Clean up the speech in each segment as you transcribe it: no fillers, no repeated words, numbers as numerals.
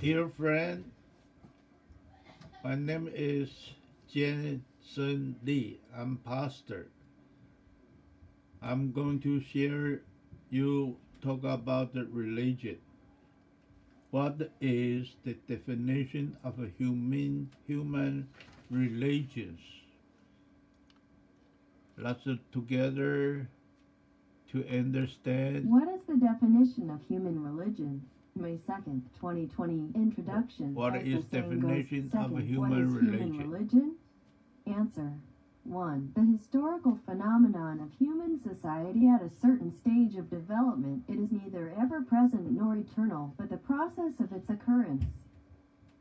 Dear friend, my name is Jensen Lee. I'm pastor. I'm going to share you talk about the religion. What is the definition of a human relations? Let's together to understand What is the definition of human religion? May 2nd, 2020 Introduction. what As is the saying definition goes, of a second, human what is religion. human religion? Answer. 1. The historical phenomenon of human society at a certain stage of development. It is neither ever present nor eternal, but the process of its occurrence.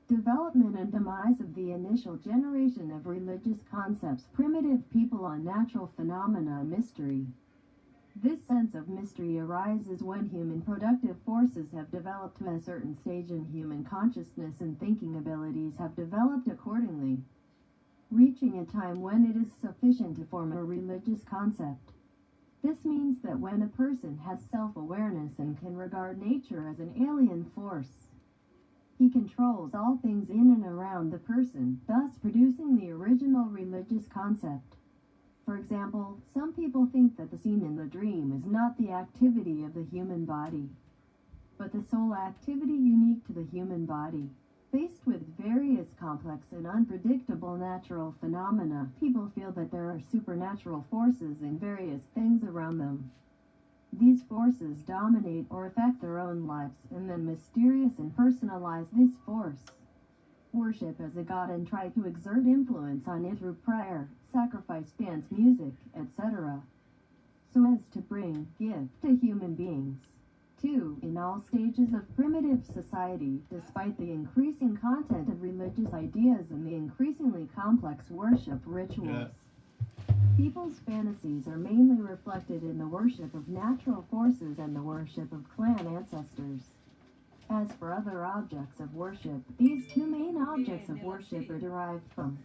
Development and demise of the initial generation of religious concepts, primitive people on natural phenomena, mystery. This sense of mystery arises when human productive forces have developed to a certain stage and human consciousness and thinking abilities have developed accordingly, reaching a time when it is sufficient to form a religious concept. This means that when a person has self-awareness and can regard nature as an alien force, he controls all things in and around the person, thus producing the original religious concept. For example, some people think that the scene in the dream is not the activity of the human body, but the sole activity unique to the human body. Faced with various complex and unpredictable natural phenomena, people feel that there are supernatural forces in various things around them. These forces dominate or affect their own lives and then mysterious and personalize this force. Worship as a god and try to exert influence on it through prayer, sacrifice, dance, music, etc., so as to bring gift to human beings. 2. In all stages of primitive society, despite the increasing content of religious ideas and the increasingly complex worship rituals, people's fantasies are mainly reflected in the worship of natural forces and the worship of clan ancestors. As for other objects of worship, these two main objects of worship are derived from.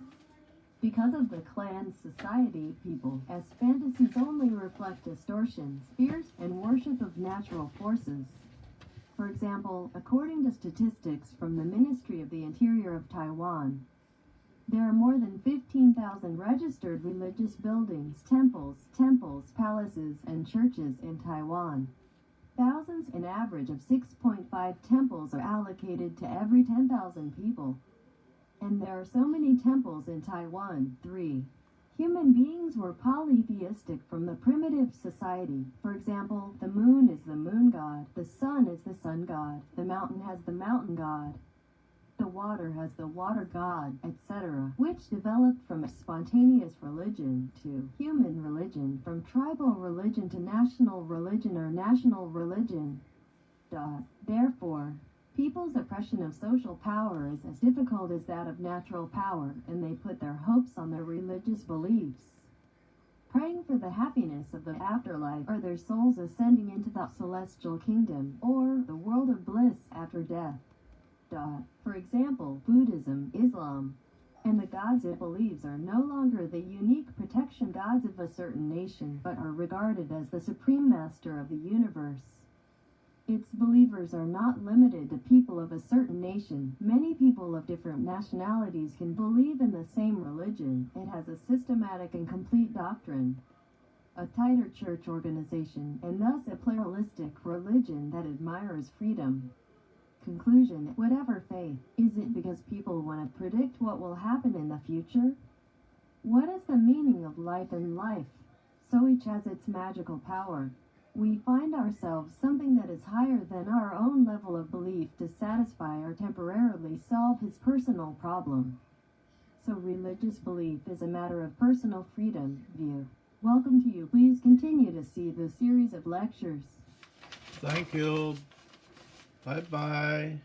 Because of the clan society, people, as fantasies only reflect distortions, fears, and worship of natural forces. For example, according to statistics from the Ministry of the Interior of Taiwan, there are more than 15,000 registered religious buildings, temples, palaces, and churches in Taiwan. Thousands, an average of 6.5 temples are allocated to every 10,000 people. And there are so many temples in Taiwan. 3. Human beings were polytheistic from the primitive society. For example, the moon is the moon god, the sun is the sun god, the mountain has the mountain god, the water has the water god, etc., which developed from a spontaneous religion to human religion, from tribal religion to national religion or national religion. Therefore, people's oppression of social power is as difficult as that of natural power, and they put their hopes on their religious beliefs, praying for the happiness of the afterlife or their souls ascending into the celestial kingdom or the world of bliss after death. For example, Buddhism, Islam, and the gods it believes are no longer the unique protection gods of a certain nation, but are regarded as the supreme master of the universe. Its believers are not limited to people of a certain nation. Many people of different nationalities can believe in the same religion. It has a systematic and complete doctrine, a tighter church organization, and thus a pluralistic religion that admires freedom. Conclusion: whatever faith, is it because people want to predict what will happen in the future? What is the meaning of life and life? So each has its magical power. We find ourselves something that is higher than our own level of belief to satisfy or temporarily solve his personal problem. So religious belief is a matter of personal freedom. View. Welcome to you. Please continue to see the series of lectures. Thank you. Bye bye.